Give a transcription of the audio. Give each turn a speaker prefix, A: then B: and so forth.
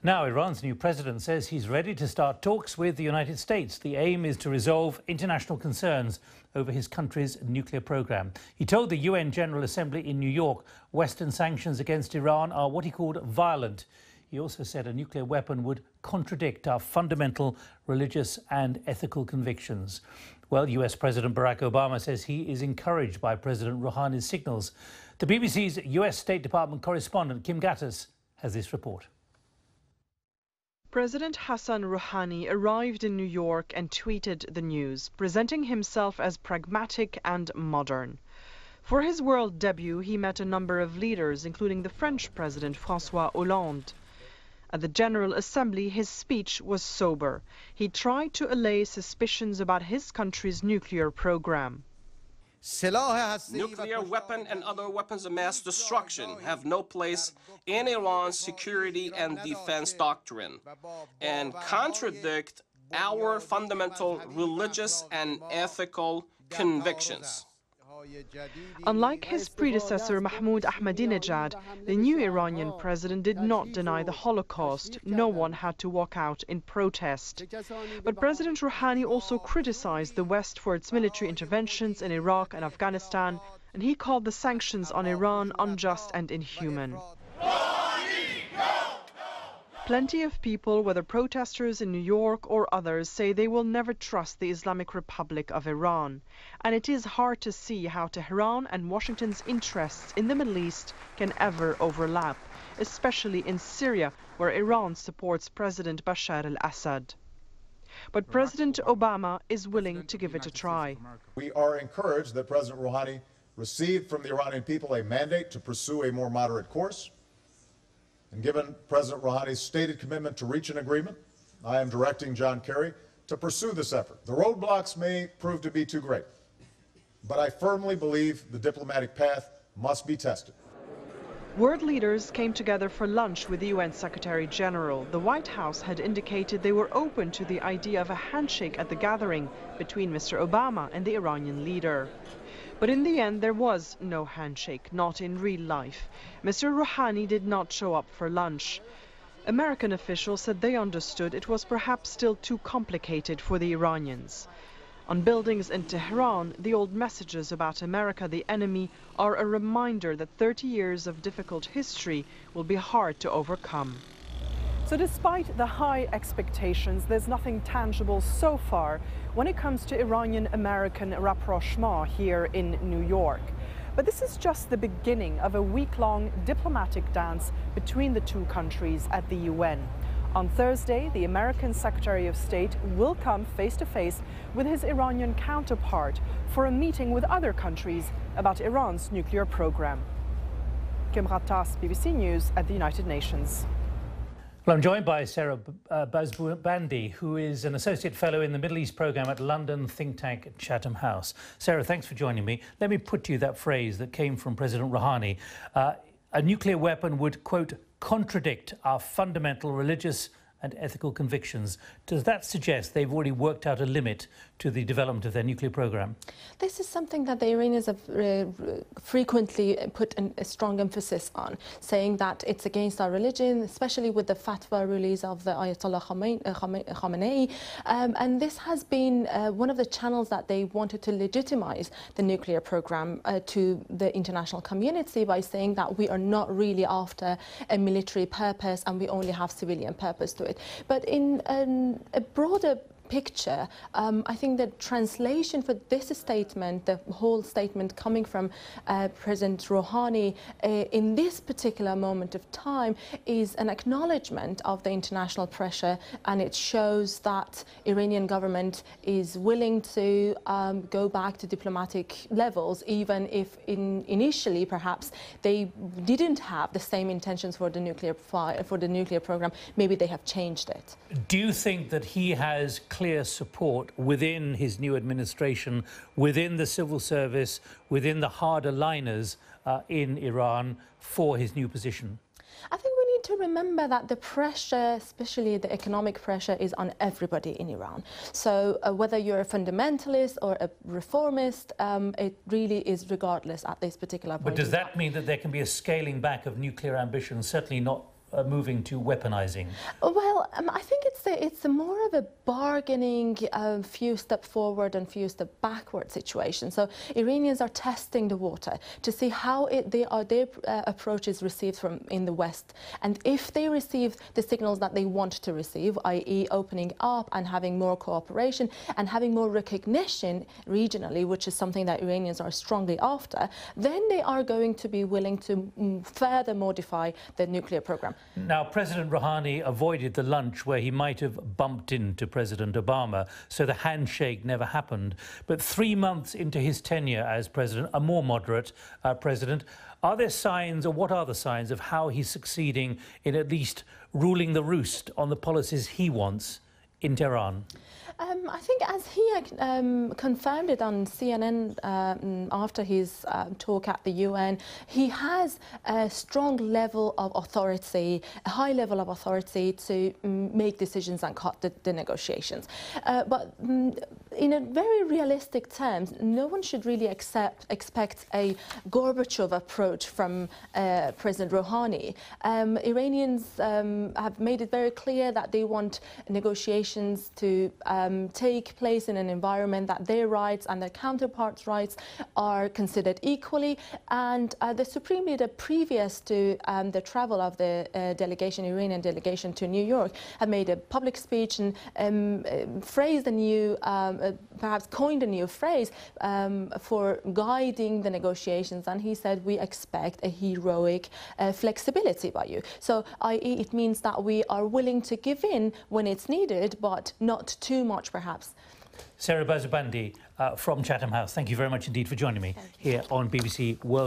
A: Now, Iran's new president says he's ready to start talks with the United States. The aim is to resolve international concerns over his country's nuclear program. He told the UN General Assembly in New York Western sanctions against Iran are what he called violent. He also said a nuclear weapon would contradict our fundamental religious and ethical convictions. Well, US President Barack Obama says he is encouraged by President Rouhani's signals. The BBC's US State Department correspondent Kim Gattas has this report.
B: President Hassan Rouhani arrived in New York and tweeted the news, presenting himself as pragmatic and modern. For his world debut, he met a number of leaders, including the French President François Hollande. At the General Assembly, his speech was sober. He tried to allay suspicions about his country's nuclear program.
C: Nuclear weapon and other weapons of mass destruction have no place in Iran's security and defense doctrine and contradict our fundamental religious and ethical convictions.
B: Unlike his predecessor Mahmoud Ahmadinejad, the new Iranian president did not deny the Holocaust. No one had to walk out in protest. But President Rouhani also criticized the West for its military interventions in Iraq and Afghanistan, and he called the sanctions on Iran unjust and inhuman. Plenty of people, whether protesters in New York or others, say they will never trust the Islamic Republic of Iran. And it is hard to see how Tehran and Washington's interests in the Middle East can ever overlap, especially in Syria, where Iran supports President Bashar al-Assad. But President Obama is willing to give it a try.
D: We are encouraged that President Rouhani received from the Iranian people a mandate to pursue a more moderate course. And given President Rouhani's stated commitment to reach an agreement, I am directing John Kerry to pursue this effort. The roadblocks may prove to be too great, but I firmly believe the diplomatic path must be tested.
B: World leaders came together for lunch with the UN Secretary General. The White House had indicated they were open to the idea of a handshake at the gathering between Mr. Obama and the Iranian leader. But in the end, there was no handshake, not in real life. Mr. Rouhani did not show up for lunch. American officials said they understood it was perhaps still too complicated for the Iranians. On buildings in Tehran, the old messages about America, the enemy, are a reminder that 30 years of difficult history will be hard to overcome. So despite the high expectations, there's nothing tangible so far when it comes to Iranian-American rapprochement here in New York. But this is just the beginning of a week-long diplomatic dance between the two countries at the UN. On Thursday, the American Secretary of State will come face-to-face with his Iranian counterpart for a meeting with other countries about Iran's nuclear program. Kim Gattas, BBC News at the United Nations.
A: Well, I'm joined by Sara Bazoobandi, who is an Associate Fellow in the Middle East Programme at London think tank Chatham House. Sara, thanks for joining me. Let me put to you that phrase that came from President Rouhani. A nuclear weapon would, quote, contradict our fundamental religious and ethical convictions. Does that suggest they've already worked out a limit to the development of their nuclear program?
E: This is something that the Iranians have frequently put a strong emphasis on, saying that it's against our religion, especially with the fatwa release of the Ayatollah Khamenei. And this has been one of the channels that they wanted to legitimize the nuclear program to the international community by saying that we are not really after a military purpose and we only have civilian purpose to it. But in a broader picture, I think the translation for this statement, the whole statement coming from President Rouhani in this particular moment of time, is an acknowledgement of the international pressure, and it shows that Iranian government is willing to go back to diplomatic levels, even if initially perhaps they didn't have the same intentions for the nuclear program. Maybe they have changed it.
A: Do you think that he has clear support within his new administration, within the civil service, within the harder liners in Iran for his new position?
E: I think we need to remember that the pressure, especially the economic pressure, is on everybody in Iran. So whether you're a fundamentalist or a reformist, it really is regardless at this particular point.
A: But does that mean that there can be a scaling back of nuclear ambitions? Certainly not moving to weaponizing?
E: Well, I think it's more of a bargaining, few step forward and few step backward situation. So Iranians are testing the water to see how their approach is received in the West, and if they receive the signals that they want to receive, i.e. opening up and having more cooperation and having more recognition regionally, which is something that Iranians are strongly after, then they are going to be willing to further modify the nuclear program.
A: Now, President Rouhani avoided the lunch where he might have bumped into President Obama, so the handshake never happened. But 3 months into his tenure as president, a more moderate president, are there signs, or what are the signs of how he's succeeding in at least ruling the roost on the policies he wants in Tehran?
E: I think, as he confirmed it on CNN after his talk at the UN, he has a strong level of authority, a high level of authority to make decisions and cut the negotiations. But in a very realistic terms, no one should really expect a Gorbachev approach from President Rouhani. Iranians have made it very clear that they want negotiations to take place in an environment that their rights and their counterparts' rights are considered equally. And the Supreme Leader, previous to the travel of the Iranian delegation to New York, had made a public speech and phrased a new, perhaps coined a new phrase for guiding the negotiations. And he said, "We expect a heroic flexibility by you." So, i.e., it means that we are willing to give in when it's needed, but not too much, perhaps.
A: Sara Bazoobandi from Chatham House, thank you very much indeed for joining me here on BBC World.